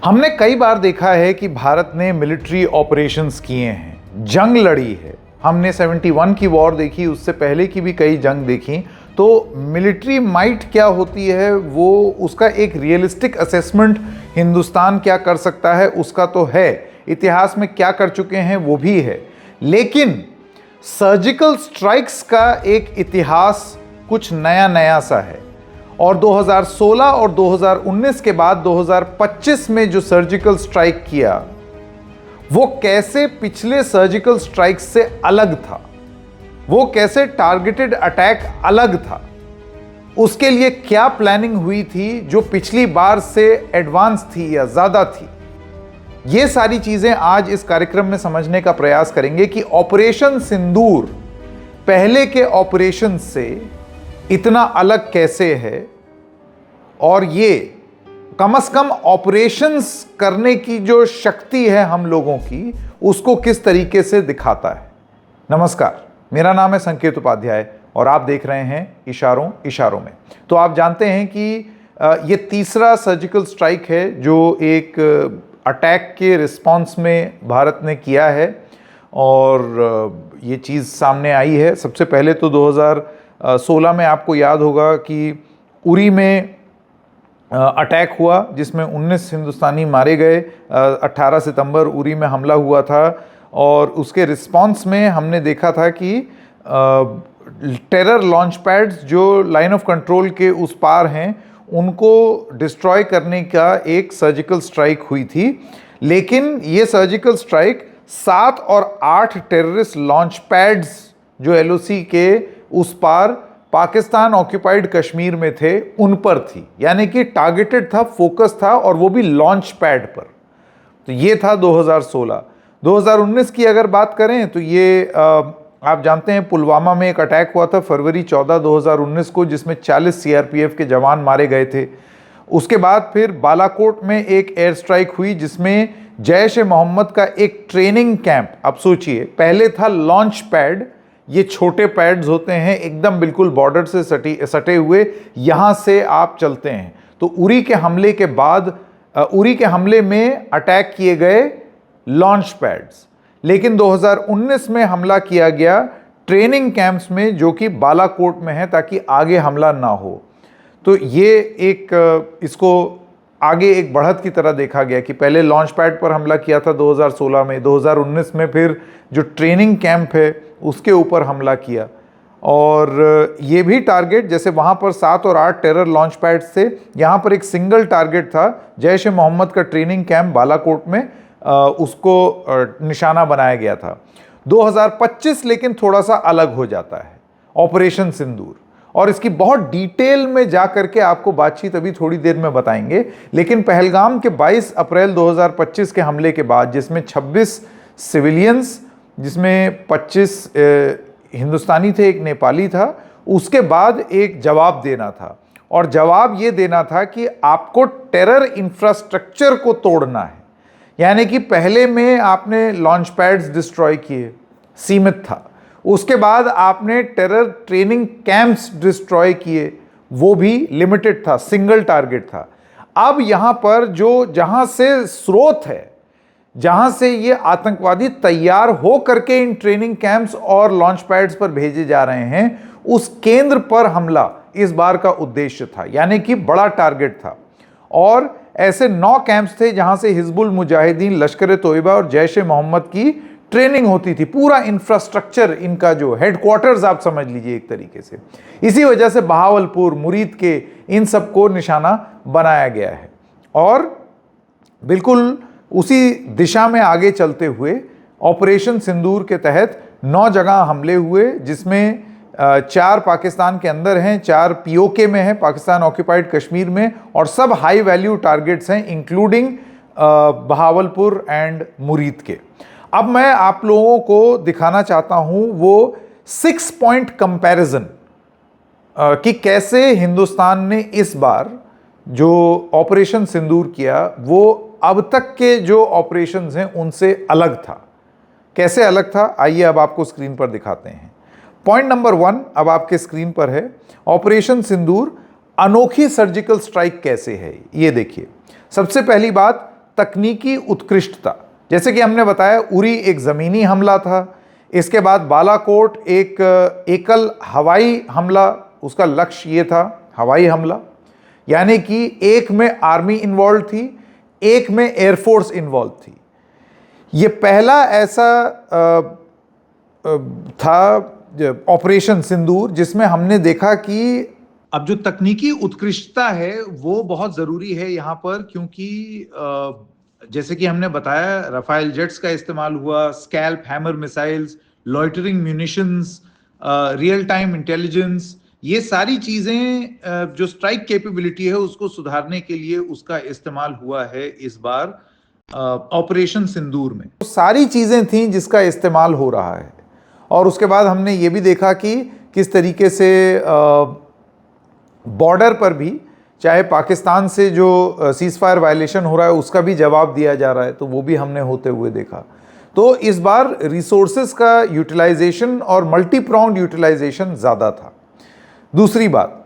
हमने कई बार देखा है कि भारत ने मिलिट्री ऑपरेशंस किए हैं, जंग लड़ी है। हमने 71 की वॉर देखी, उससे पहले की भी कई जंग देखी। तो मिलिट्री माइट क्या होती है, वो उसका एक रियलिस्टिक असेसमेंट हिंदुस्तान क्या कर सकता है उसका तो है, इतिहास में क्या कर चुके हैं वो भी है। लेकिन सर्जिकल स्ट्राइक्स का एक इतिहास कुछ नया नया सा है। और 2016 और 2019 के बाद 2025 में जो सर्जिकल स्ट्राइक किया वो कैसे पिछले सर्जिकल स्ट्राइक से अलग था, वो कैसे टारगेटेड अटैक अलग था, उसके लिए क्या प्लानिंग हुई थी जो पिछली बार से एडवांस थी या ज्यादा थी। ये सारी चीजें आज इस कार्यक्रम में समझने का प्रयास करेंगे कि ऑपरेशन सिंदूर पहले के ऑपरेशन से इतना अलग कैसे है और ये कम से कम ऑपरेशंस करने की जो शक्ति है हम लोगों की उसको किस तरीके से दिखाता है। नमस्कार, मेरा नाम है संकेत उपाध्याय और आप देख रहे हैं इशारों इशारों में। तो आप जानते हैं कि ये तीसरा सर्जिकल स्ट्राइक है जो एक अटैक के रिस्पांस में भारत ने किया है और ये चीज़ सामने आई है। सबसे पहले तो 2016 में आपको याद होगा कि उरी में अटैक हुआ जिसमें 19 हिंदुस्तानी मारे गए। 18 सितंबर उरी में हमला हुआ था और उसके रिस्पांस में हमने देखा था कि टेरर लॉन्च पैड्स जो लाइन ऑफ कंट्रोल के उस पार हैं उनको डिस्ट्रॉय करने का एक सर्जिकल स्ट्राइक हुई थी। लेकिन ये सर्जिकल स्ट्राइक 7 और 8 टेररिस्ट लॉन्च पैड्स जो एलओसी के उस पार पाकिस्तान ऑक्यूपाइड कश्मीर में थे उन पर थी, यानी कि टारगेटेड था, फोकस था और वो भी लॉन्च पैड पर। तो ये था 2016। 2019 की अगर बात करें तो ये आप जानते हैं पुलवामा में एक अटैक हुआ था फरवरी 14, 2019 को, जिसमें 40 सीआरपीएफ के जवान मारे गए थे। उसके बाद फिर बालाकोट में एक एयर स्ट्राइक हुई जिसमें जैश ए मोहम्मद का एक ट्रेनिंग कैंप, अब सोचिए पहले था लॉन्च पैड, ये छोटे पैड्स होते हैं एकदम बिल्कुल बॉर्डर से सटे हुए, यहाँ से आप चलते हैं। तो उरी के हमले के बाद उरी के हमले में अटैक किए गए लॉन्च पैड्स, लेकिन 2019 में हमला किया गया ट्रेनिंग कैंप्स में जो कि बालाकोट में है ताकि आगे हमला ना हो। तो ये एक इसको आगे एक बढ़त की तरह देखा गया कि पहले लॉन्च पैड पर हमला किया था 2016 में, 2019 में फिर जो ट्रेनिंग कैंप है उसके ऊपर हमला किया। और ये भी टारगेट, जैसे वहाँ पर 7 और 8 टेरर लॉन्च पैड्स थे, यहाँ पर एक सिंगल टारगेट था जैश ए मोहम्मद का ट्रेनिंग कैंप बालाकोट में, उसको निशाना बनाया गया था। 2025 लेकिन थोड़ा सा अलग हो जाता है, ऑपरेशन सिंदूर, और इसकी बहुत डिटेल में जा करके आपको बातचीत अभी थोड़ी देर में बताएंगे। लेकिन पहलगाम के 22 अप्रैल 2025 के हमले के बाद, जिसमें 26 सिविलियंस, जिसमें 25 हिंदुस्तानी थे, एक नेपाली था, उसके बाद एक जवाब देना था। और जवाब ये देना था कि आपको टेरर इंफ्रास्ट्रक्चर को तोड़ना है। यानी कि पहले में आपने लॉन्च पैड्स डिस्ट्रॉय किए, सीमित था। उसके बाद आपने टेरर ट्रेनिंग कैंप्स डिस्ट्रॉय किए, वो भी लिमिटेड था, सिंगल टारगेट था। अब यहां पर जो जहां से स्रोत है, जहां से ये आतंकवादी तैयार हो करके इन ट्रेनिंग कैंप्स और लॉन्च पैड्स पर भेजे जा रहे हैं, उस केंद्र पर हमला इस बार का उद्देश्य था, यानी कि बड़ा टारगेट था। और ऐसे 9 कैंप्स थे जहां से हिजबुल मुजाहिदीन, लश्कर ए तोयबा और जैश ए मोहम्मद की ट्रेनिंग होती थी। पूरा इंफ्रास्ट्रक्चर, इनका जो हेडक्वार्टर्स आप समझ लीजिए एक तरीके से। इसी वजह से बहावलपुर, मुरीद के, इन सबको निशाना बनाया गया है। और बिल्कुल उसी दिशा में आगे चलते हुए ऑपरेशन सिंदूर के तहत 9 जगह हमले हुए, जिसमें 4 पाकिस्तान के अंदर हैं, 4 पीओके में है, पाकिस्तान ऑक्यूपाइड कश्मीर में, और सब हाई वैल्यू टारगेट्स हैं इंक्लूडिंग बहावलपुर एंड मुरीद के। अब मैं आप लोगों को दिखाना चाहता हूं वो 6 पॉइंट कंपैरिजन कि कैसे हिंदुस्तान ने इस बार जो ऑपरेशन सिंदूर किया वो अब तक के जो ऑपरेशंस हैं उनसे अलग था। कैसे अलग था, आइए अब आपको स्क्रीन पर दिखाते हैं। पॉइंट नंबर 1 अब आपके स्क्रीन पर है। ऑपरेशन सिंदूर अनोखी सर्जिकल स्ट्राइक कैसे है, ये देखिए। सबसे पहली बात, तकनीकी उत्कृष्टता, जैसे कि हमने बताया उरी एक ज़मीनी हमला था, इसके बाद बालाकोट एक एकल हवाई हमला, उसका लक्ष्य ये था हवाई हमला, यानी कि एक में आर्मी इन्वॉल्व थी, एक में एयरफोर्स इन्वॉल्व थी। ये पहला ऐसा था ऑपरेशन सिंदूर जिसमें हमने देखा कि अब जो तकनीकी उत्कृष्टता है वो बहुत जरूरी है यहां पर, क्योंकि जैसे कि हमने बताया राफेल जेट्स का इस्तेमाल हुआ, scalp hammer missiles, loitering munitions, real time intelligence, ये सारी चीजें जो स्ट्राइक कैपेबिलिटी है उसको सुधारने के लिए उसका इस्तेमाल हुआ है इस बार ऑपरेशन सिंदूर में। तो सारी चीजें थी जिसका इस्तेमाल हो रहा है। और उसके बाद हमने ये भी देखा कि किस तरीके से बॉर्डर पर भी चाहे पाकिस्तान से जो सीज फायर वायलेशन हो रहा है उसका भी जवाब दिया जा रहा है, तो वो भी हमने होते हुए देखा। तो इस बार रिसोर्सेज का यूटिलाइजेशन और मल्टी प्रॉन्ड यूटिलाइजेशन ज़्यादा था। दूसरी बात,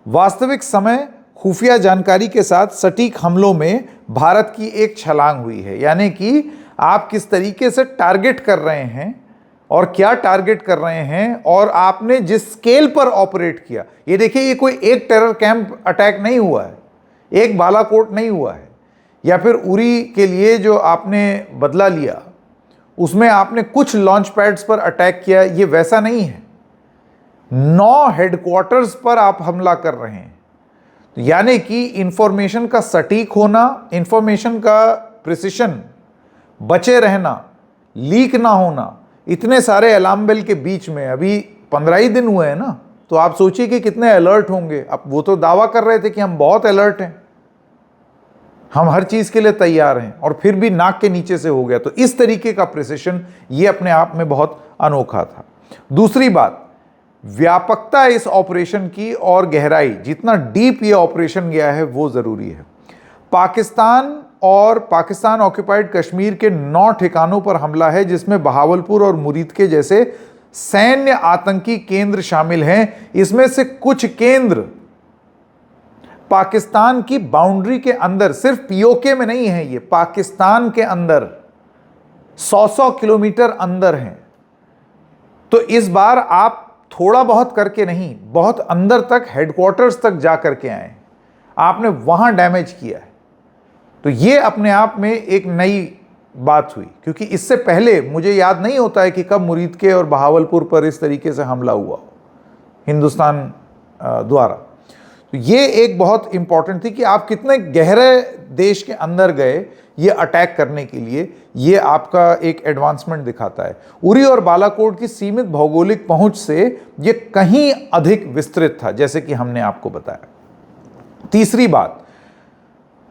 वास्तविक समय खुफिया जानकारी के साथ सटीक हमलों में भारत की एक छलांग हुई है, यानी कि आप किस तरीके से टारगेट कर रहे हैं और क्या टारगेट कर रहे हैं और आपने जिस स्केल पर ऑपरेट किया। ये देखिए, ये कोई एक टेरर कैंप अटैक नहीं हुआ है, एक बालाकोट नहीं हुआ है, या फिर उरी के लिए जो आपने बदला लिया उसमें आपने कुछ लॉन्च पैड्स पर अटैक किया, ये वैसा नहीं है। 9 हेडक्वार्टर्स पर आप हमला कर रहे हैं, यानी कि इंफॉर्मेशन का सटीक होना, इंफॉर्मेशन का प्रिसिशन, बचे रहना, लीक ना होना, इतने सारे अलार्म बेल के बीच में अभी 15 ही दिन हुए हैं ना, तो आप सोचिए कि कितने अलर्ट होंगे। अब वो तो दावा कर रहे थे कि हम बहुत अलर्ट हैं, हम हर चीज के लिए तैयार हैं, और फिर भी नाक के नीचे से हो गया। तो इस तरीके का प्रिसिशन ये अपने आप में बहुत अनोखा था। दूसरी बात, व्यापकता इस ऑपरेशन की और गहराई, जितना डीप ये ऑपरेशन गया है वो जरूरी है। पाकिस्तान और पाकिस्तान ऑक्युपाइड कश्मीर के 9 ठिकानों पर हमला है, जिसमें बहावलपुर और मुरीद के जैसे सैन्य आतंकी केंद्र शामिल हैं। इसमें से कुछ केंद्र पाकिस्तान की बाउंड्री के अंदर, सिर्फ पीओके में नहीं है, ये पाकिस्तान के अंदर 100 किलोमीटर अंदर हैं। तो इस बार आप थोड़ा बहुत करके नहीं, बहुत अंदर तक, हेडक्वार्टर्स तक जा करके आए, आपने वहां डैमेज किया है। तो ये अपने आप में एक नई बात हुई, क्योंकि इससे पहले मुझे याद नहीं होता है कि कब मुरीद के और बहावलपुर पर इस तरीके से हमला हुआ हो हिंदुस्तान द्वारा। तो ये एक बहुत इंपॉर्टेंट थी कि आप कितने गहरे देश के अंदर गए ये अटैक करने के लिए, ये आपका एक एडवांसमेंट दिखाता है। उरी और बालाकोट की सीमित भौगोलिक पहुंच से ये कहीं अधिक विस्तृत था, जैसे कि हमने आपको बताया। तीसरी बात,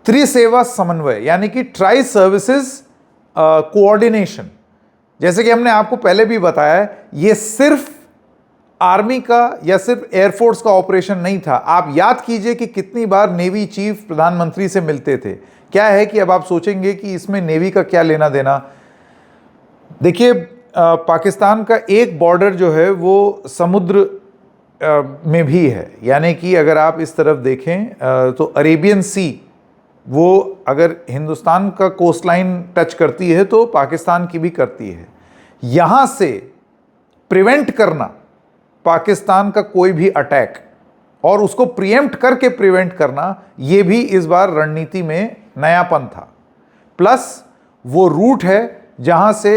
त्रिसेवा समन्वय, यानी कि ट्राई सर्विसेज कोऑर्डिनेशन। जैसे कि हमने आपको पहले भी बताया, ये सिर्फ आर्मी का या सिर्फ एयरफोर्स का ऑपरेशन नहीं था। आप याद कीजिए कि कितनी बार नेवी चीफ प्रधानमंत्री से मिलते थे। क्या है कि अब आप सोचेंगे कि इसमें नेवी का क्या लेना देना। देखिए, पाकिस्तान का एक बॉर्डर जो है वो समुद्र में भी है, यानी कि अगर आप इस तरफ देखें तो अरेबियन सी, वो अगर हिंदुस्तान का कोस्ट लाइन टच करती है तो पाकिस्तान की भी करती है। यहाँ से प्रिवेंट करना पाकिस्तान का कोई भी अटैक, और उसको प्रीएम्प्ट करके प्रिवेंट करना, ये भी इस बार रणनीति में नयापन था। प्लस वो रूट है जहाँ से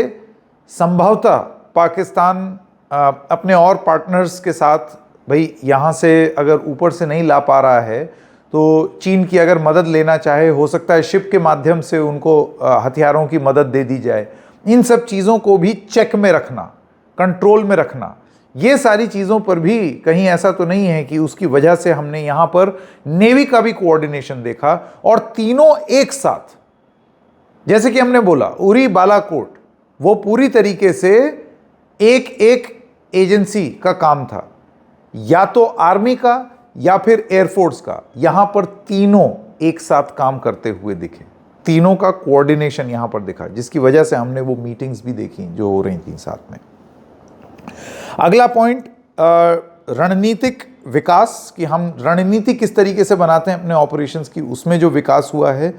संभवतः पाकिस्तान अपने और पार्टनर्स के साथ, भाई यहाँ से अगर ऊपर से नहीं ला पा रहा है तो चीन की अगर मदद लेना चाहे, हो सकता है शिप के माध्यम से उनको हथियारों की मदद दे दी जाए। इन सब चीज़ों को भी चेक में रखना, कंट्रोल में रखना, ये सारी चीज़ों पर भी कहीं ऐसा तो नहीं है कि उसकी वजह से हमने यहाँ पर नेवी का भी कोऑर्डिनेशन देखा। और तीनों एक साथ, जैसे कि हमने बोला उरी बालाकोट, वो पूरी तरीके से एक एक एजेंसी का काम था, या तो आर्मी का या फिर एयरफोर्स का। यहां पर तीनों एक साथ काम करते हुए दिखे, तीनों का कोऑर्डिनेशन यहां पर दिखा, जिसकी वजह से हमने वो मीटिंग्स भी देखी जो हो रही थी साथ में। अगला पॉइंट, रणनीतिक विकास, कि हम रणनीति किस तरीके से बनाते हैं अपने ऑपरेशंस की, उसमें जो विकास हुआ है।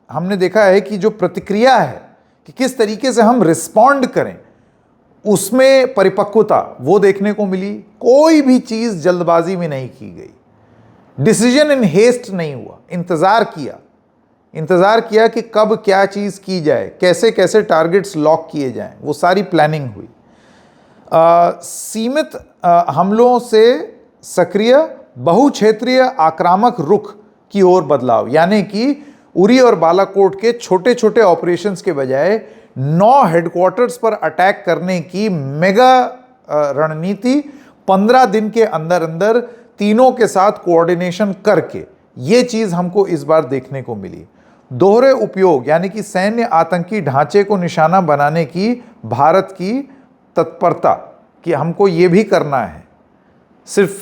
हमने देखा है कि जो प्रतिक्रिया है कि किस तरीके से हम रिस्पॉन्ड करें, उसमें परिपक्वता वो देखने को मिली। कोई भी चीज़ जल्दबाजी में नहीं की गई, डिसीजन इन हेस्ट नहीं हुआ, इंतज़ार किया कि कब क्या चीज़ की जाए, कैसे कैसे टारगेट्स लॉक किए जाएं, वो सारी प्लानिंग हुई। सीमित हमलों से सक्रिय बहुक्षेत्रीय आक्रामक रुख की ओर बदलाव, यानी कि उरी और बालाकोट के छोटे छोटे ऑपरेशंस के बजाय 9 हेडक्वार्टर्स पर अटैक करने की मेगा रणनीति 15 दिन के अंदर अंदर तीनों के साथ कोऑर्डिनेशन करके, ये चीज़ हमको इस बार देखने को मिली। दोहरे उपयोग, यानी कि सैन्य आतंकी ढांचे को निशाना बनाने की भारत की तत्परता कि हमको ये भी करना है, सिर्फ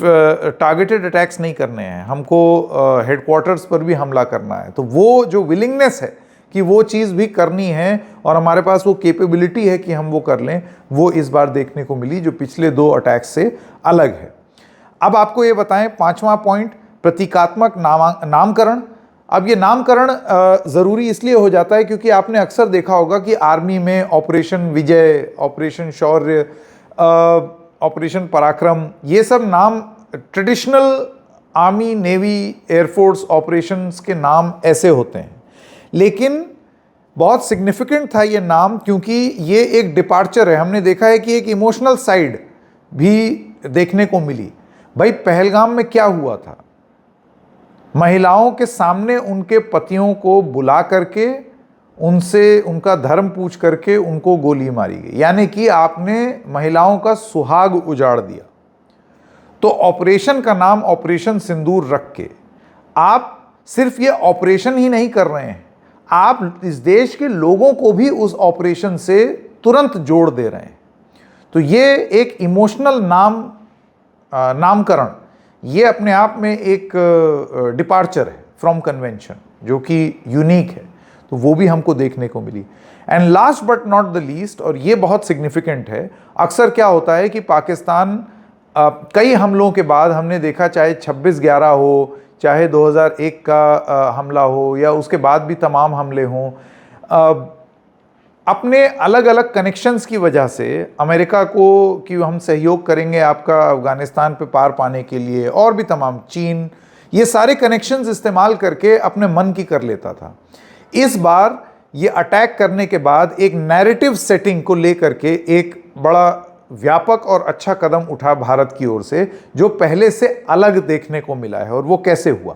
टारगेटेड अटैक्स नहीं करने हैं, हमको हेडक्वार्टर्स पर भी हमला करना है। तो वो जो विलिंगनेस है कि वो चीज़ भी करनी है और हमारे पास वो कैपेबिलिटी है कि हम वो कर लें, वो इस बार देखने को मिली, जो पिछले 2 अटैक्स से अलग है। अब आपको ये बताएं, 5वां पॉइंट, प्रतीकात्मक नामकरण। अब ये नामकरण ज़रूरी इसलिए हो जाता है क्योंकि आपने अक्सर देखा होगा कि आर्मी में ऑपरेशन विजय, ऑपरेशन शौर्य, ऑपरेशन पराक्रम, ये सब नाम traditional army, navy, air force operations के नाम ऐसे होते हैं। लेकिन बहुत सिग्निफिकेंट था ये नाम क्योंकि ये एक डिपार्चर है। हमने देखा है कि एक इमोशनल साइड भी देखने को मिली। भाई, पहलगाम में क्या हुआ था? महिलाओं के सामने उनके पतियों को बुला करके उनसे उनका धर्म पूछ करके उनको गोली मारी गई, यानी कि आपने महिलाओं का सुहाग उजाड़ दिया। तो ऑपरेशन का नाम ऑपरेशन सिंदूर रख के आप सिर्फ ये ऑपरेशन ही नहीं कर रहे हैं, आप इस देश के लोगों को भी उस ऑपरेशन से तुरंत जोड़ दे रहे हैं। तो ये एक इमोशनल नामकरण, ये अपने आप में एक डिपार्चर है फ्रॉम कन्वेंशन, जो कि यूनिक है। तो वो भी हमको देखने को मिली। And last but not the least, और ये बहुत सिग्निफिकेंट है, अक्सर क्या होता है कि पाकिस्तान कई हमलों के बाद हमने देखा, चाहे 26/11 हो, चाहे 2001 का हमला हो, या उसके बाद भी तमाम हमले हों, अपने अलग अलग कनेक्शंस की वजह से अमेरिका को कि हम सहयोग करेंगे आपका अफ़गानिस्तान पे पार पाने के लिए, और भी तमाम, चीन, ये सारे कनेक्शंस इस्तेमाल करके अपने मन की कर लेता था। इस बार ये अटैक करने के बाद एक नैरेटिव सेटिंग को लेकर के एक बड़ा व्यापक और अच्छा कदम उठा भारत की ओर से, जो पहले से अलग देखने को मिला है। और वो कैसे हुआ?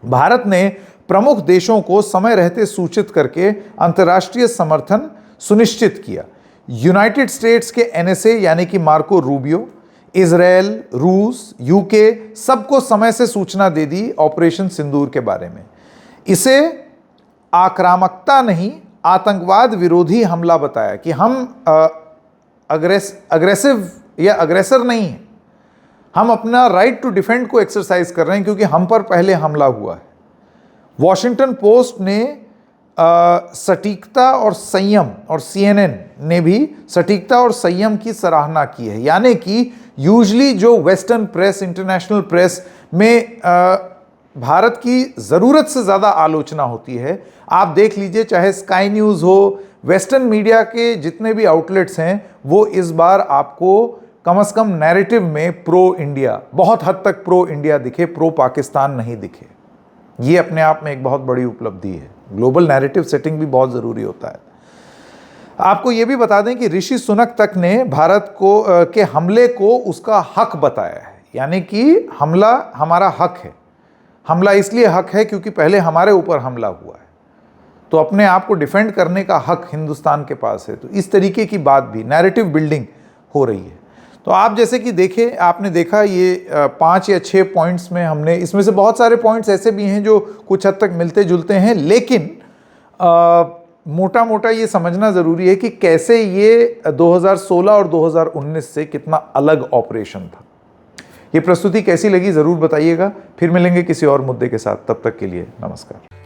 भारत ने प्रमुख देशों को समय रहते सूचित करके अंतर्राष्ट्रीय समर्थन सुनिश्चित किया। यूनाइटेड स्टेट्स के एनएसए यानी कि मार्को रूबियो, इजराइल, रूस, यूके, सबको समय से सूचना दे दी ऑपरेशन सिंदूर के बारे में। इसे आक्रामकता नहीं, आतंकवाद विरोधी हमला बताया कि हम अग्रेसिव या अग्रेसर नहीं है, हम अपना राइट टू डिफेंड को एक्सरसाइज कर रहे हैं क्योंकि हम पर पहले हमला हुआ है। वॉशिंगटन पोस्ट ने सटीकता और संयम, और CNN ने भी सटीकता और संयम की सराहना की है। यानी कि यूजली जो वेस्टर्न प्रेस, इंटरनेशनल प्रेस में भारत की ज़रूरत से ज़्यादा आलोचना होती है, आप देख लीजिए, चाहे स्काई न्यूज़ हो, वेस्टर्न मीडिया के जितने भी आउटलेट्स हैं, वो इस बार आपको कम से कम नैरेटिव में प्रो इंडिया, बहुत हद तक प्रो इंडिया दिखे, प्रो पाकिस्तान नहीं दिखे। ये अपने आप में एक बहुत बड़ी उपलब्धि है। ग्लोबल नैरेटिव सेटिंग भी बहुत ज़रूरी होता है। आपको ये भी बता दें कि ऋषि सुनक तक ने भारत को के हमले को उसका हक बताया है, यानी कि हमला हमारा हक है। हमला इसलिए हक है क्योंकि पहले हमारे ऊपर हमला हुआ है, तो अपने आप को डिफेंड करने का हक हिंदुस्तान के पास है। तो इस तरीके की बात भी, नैरेटिव बिल्डिंग हो रही है। तो आप जैसे कि देखें, आपने देखा ये 5 या 6 पॉइंट्स में हमने, इसमें से बहुत सारे पॉइंट्स ऐसे भी हैं जो कुछ हद तक मिलते जुलते हैं, लेकिन मोटा मोटा ये समझना ज़रूरी है कि कैसे ये 2016 और 2019 से कितना अलग ऑपरेशन था। ये प्रस्तुति कैसी लगी ज़रूर बताइएगा। फिर मिलेंगे किसी और मुद्दे के साथ, तब तक के लिए नमस्कार।